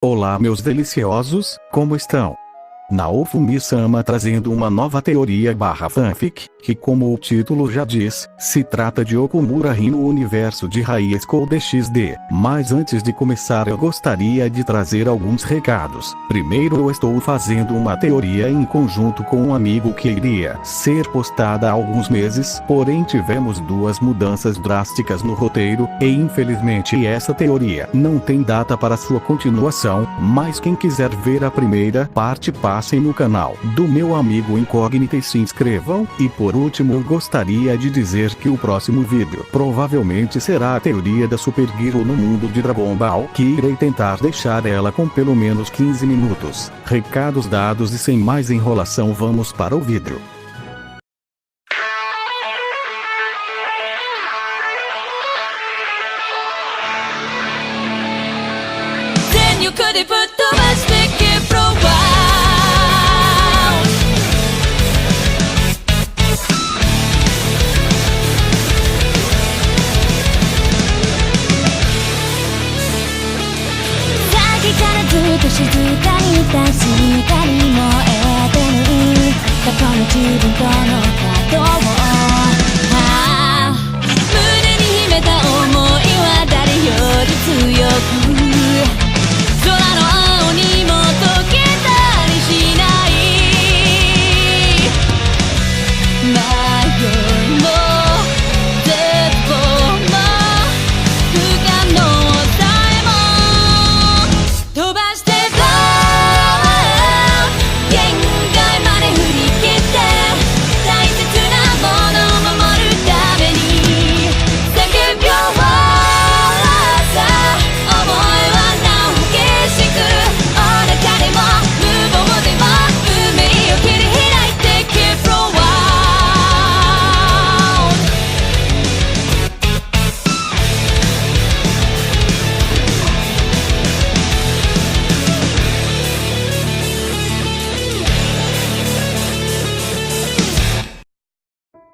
Olá meus deliciosos, como estão? Naofumi-sama trazendo uma nova teoria / fanfic, que como o título já diz, se trata de Okumura Rin no universo de High School DxD. Mas antes de começar eu gostaria de trazer alguns recados. Primeiro, eu estou fazendo uma teoria em conjunto com um amigo que iria ser postada há alguns meses, porém tivemos duas mudanças drásticas no roteiro, e infelizmente essa teoria não tem data para sua continuação, mas quem quiser ver a primeira parte passem no canal do meu amigo Incógnito e se inscrevam. E por último eu gostaria de dizer que o próximo vídeo provavelmente será a teoria da Super Girl no mundo de Dragon Ball, que irei tentar deixar ela com pelo menos 15 minutos. Recados dados e sem mais enrolação, vamos para o vídeo.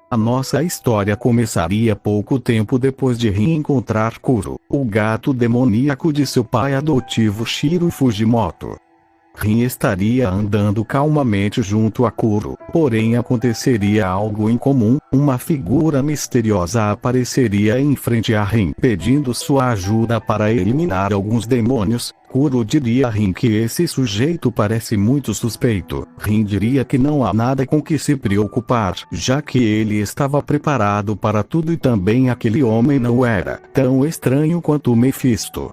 A nossa história começaria pouco tempo depois de Rin encontrar Kuro, o gato demoníaco de seu pai adotivo Shiro Fujimoto. Rin estaria andando calmamente junto a Kuro, porém aconteceria algo incomum. Uma figura misteriosa apareceria em frente a Rin pedindo sua ajuda para eliminar alguns demônios. Kuro diria a Rin que esse sujeito parece muito suspeito. Rin diria que não há nada com que se preocupar, já que ele estava preparado para tudo e também aquele homem não era tão estranho quanto Mephisto.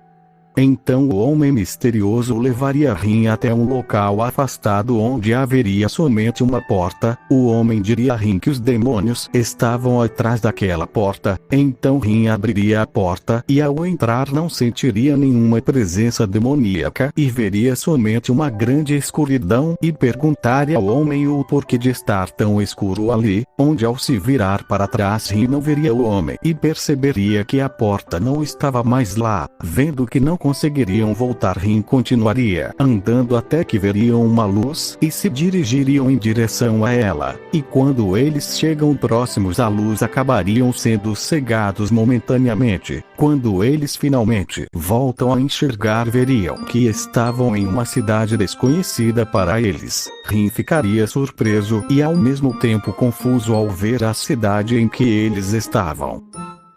Então o homem misterioso levaria Rin até um local afastado onde haveria somente uma porta. O homem diria a Rin que os demônios estavam atrás daquela porta, então Rin abriria a porta e ao entrar não sentiria nenhuma presença demoníaca e veria somente uma grande escuridão e perguntaria ao homem o porquê de estar tão escuro ali, onde ao se virar para trás Rin não veria o homem e perceberia que a porta não estava mais lá. Vendo que não conseguiriam voltar, Rin continuaria andando até que veriam uma luz e se dirigiriam em direção a ela, e quando eles chegam próximos à luz acabariam sendo cegados momentaneamente. Quando eles finalmente voltam a enxergar, veriam que estavam em uma cidade desconhecida para eles. Rin ficaria surpreso e ao mesmo tempo confuso ao ver a cidade em que eles estavam.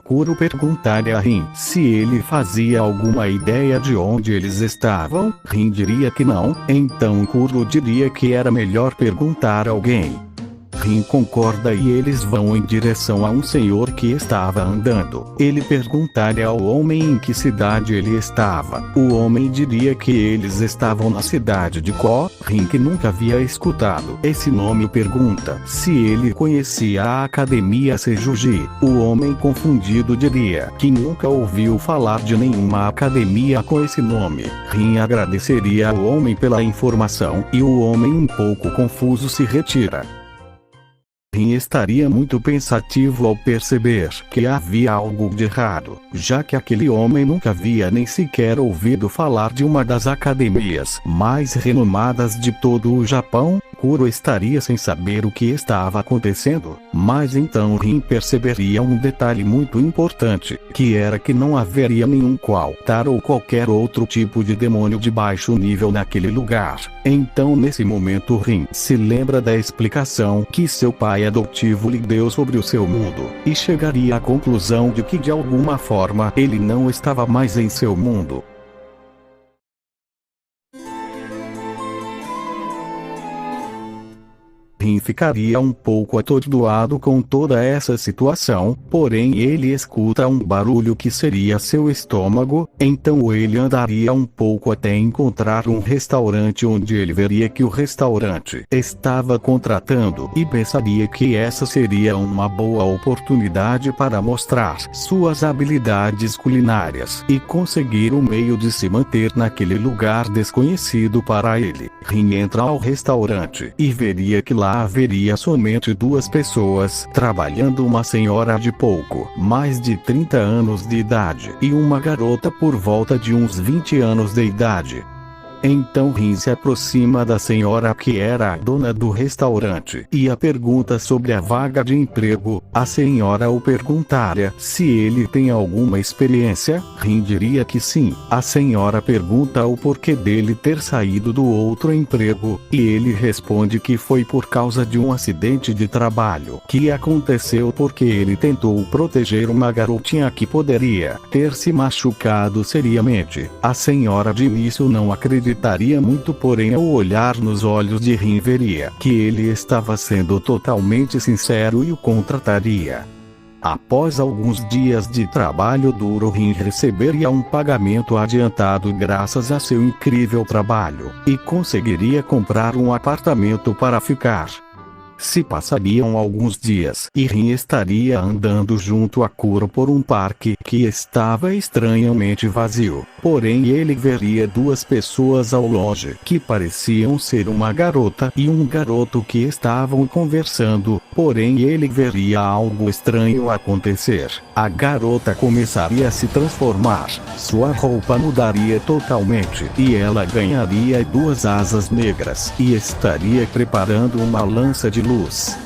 Kuro perguntaria a Rin se ele fazia alguma ideia de onde eles estavam. Rin diria que não, então Kuro diria que era melhor perguntar a alguém. Rin concorda e eles vão em direção a um senhor que estava andando. Ele perguntaria ao homem em que cidade ele estava. O homem diria que eles estavam na cidade de Ko. Rin, que nunca havia escutado esse nome, pergunta se ele conhecia a Academia Seijuji. O homem confundido diria que nunca ouviu falar de nenhuma academia com esse nome. Rin agradeceria ao homem pela informação e o homem, um pouco confuso, se retira. Rin estaria muito pensativo ao perceber que havia algo de errado, já que aquele homem nunca havia nem sequer ouvido falar de uma das academias mais renomadas de todo o Japão. Kuro estaria sem saber o que estava acontecendo, mas então Rin perceberia um detalhe muito importante, que era que não haveria nenhum Qualtar ou qualquer outro tipo de demônio de baixo nível naquele lugar. Então nesse momento Rin se lembra da explicação que seu pai adotivo lhe deu sobre o seu mundo, e chegaria à conclusão de que de alguma forma ele não estava mais em seu mundo. Rin ficaria um pouco atordoado com toda essa situação, porém ele escuta um barulho que seria seu estômago, então ele andaria um pouco até encontrar um restaurante onde ele veria que o restaurante estava contratando e pensaria que essa seria uma boa oportunidade para mostrar suas habilidades culinárias e conseguir um meio de se manter naquele lugar desconhecido para ele. Rin entra ao restaurante e veria que lá haveria somente duas pessoas trabalhando, uma senhora de pouco mais de 30 anos de idade e uma garota por volta de uns 20 anos de idade. Então Rin se aproxima da senhora que era a dona do restaurante e a pergunta sobre a vaga de emprego. A senhora o perguntaria se ele tem alguma experiência. Rin diria que sim. A senhora pergunta o porquê dele ter saído do outro emprego, e ele responde que foi por causa de um acidente de trabalho que aconteceu porque ele tentou proteger uma garotinha que poderia ter se machucado seriamente. A senhora de início não acreditaria muito, porém ao olhar nos olhos de Rin veria que ele estava sendo totalmente sincero e o contrataria. Após alguns dias de trabalho duro, Rin receberia um pagamento adiantado graças a seu incrível trabalho, e conseguiria comprar um apartamento para ficar. Se passariam alguns dias e Rin estaria andando junto a Kuro por um parque que estava estranhamente vazio. Porém ele veria duas pessoas ao longe que pareciam ser uma garota e um garoto que estavam conversando, porém ele veria algo estranho acontecer. A garota começaria a se transformar, sua roupa mudaria totalmente e ela ganharia duas asas negras e estaria preparando uma lança de luz.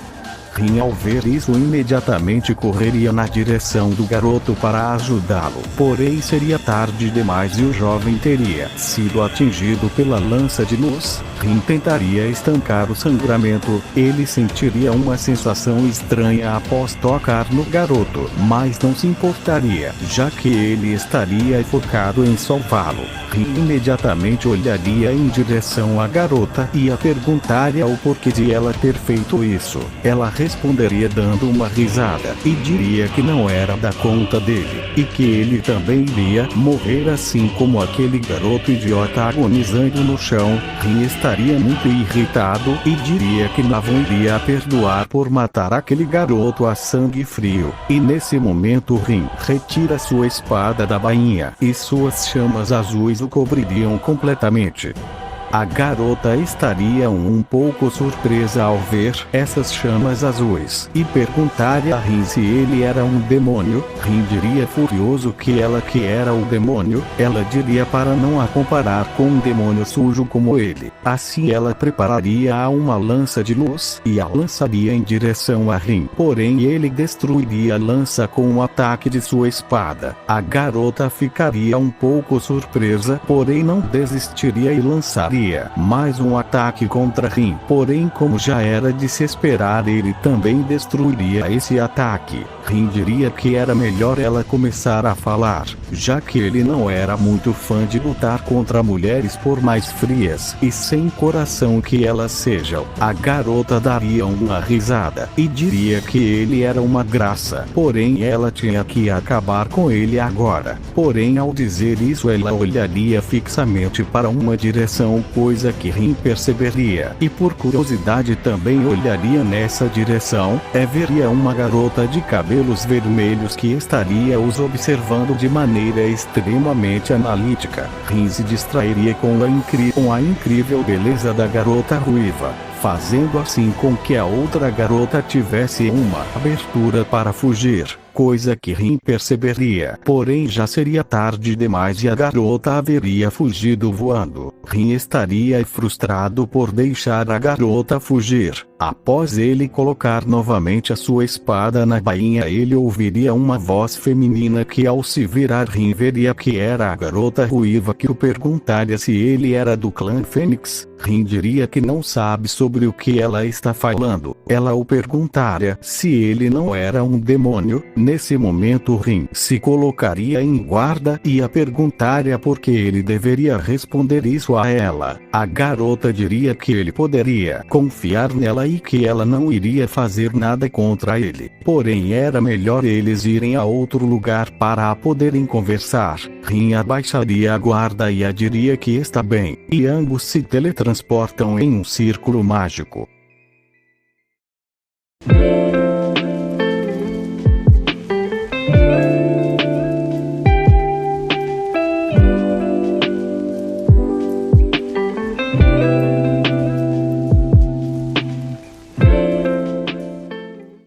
Rin, ao ver isso, imediatamente correria na direção do garoto para ajudá-lo. Porém seria tarde demais e o jovem teria sido atingido pela lança de luz. Rin tentaria estancar o sangramento. Ele sentiria uma sensação estranha após tocar no garoto, mas não se importaria, já que ele estaria focado em salvá-lo. Rin imediatamente olharia em direção à garota e a perguntaria o porquê de ela ter feito isso. Ela responderia dando uma risada e diria que não era da conta dele, e que ele também iria morrer assim como aquele garoto idiota agonizando no chão. Rin estaria muito irritado e diria que não iria a perdoar por matar aquele garoto a sangue frio. E nesse momento Rin retira sua espada da bainha e suas chamas azuis o cobririam completamente. A garota estaria um pouco surpresa ao ver essas chamas azuis e perguntaria a Rin se ele era um demônio. Rin diria furioso que era o demônio. Ela diria para não a comparar com um demônio sujo como ele. Assim ela prepararia uma lança de luz e a lançaria em direção a Rin. Porém ele destruiria a lança com um ataque de sua espada. A garota ficaria um pouco surpresa, porém não desistiria e lançaria mais um ataque contra Rin. Porém, como já era de se esperar, ele também destruiria esse ataque. Rin diria que era melhor ela começar a falar, já que ele não era muito fã de lutar contra mulheres por mais frias e sem coração que elas sejam. A garota daria uma risada e diria que ele era uma graça, porém ela tinha que acabar com ele agora. Porém, ao dizer isso, ela olharia fixamente para uma direção, coisa que Rin perceberia, e por curiosidade também olharia nessa direção. Veria uma garota de cabelos vermelhos que estaria os observando de maneira extremamente analítica. Rin se distrairia com a incrível beleza da garota ruiva, fazendo assim com que a outra garota tivesse uma abertura para fugir, coisa que Rin perceberia. Porém já seria tarde demais e a garota haveria fugido voando. Rin estaria frustrado por deixar a garota fugir. Após ele colocar novamente a sua espada na bainha, ele ouviria uma voz feminina que, ao se virar, Rin veria que era a garota ruiva que o perguntaria se ele era do clã Fênix. Rin diria que não sabe sobre o que ela está falando. Ela o perguntaria se ele não era um demônio. Nesse momento Rin se colocaria em guarda e a perguntaria por que ele deveria responder isso a ela. A garota diria que ele poderia confiar nela e que ela não iria fazer nada contra ele. Porém era melhor eles irem a outro lugar para poderem conversar. Rin abaixaria a guarda e a diria que está bem, e ambos se teletransportam em um círculo mágico.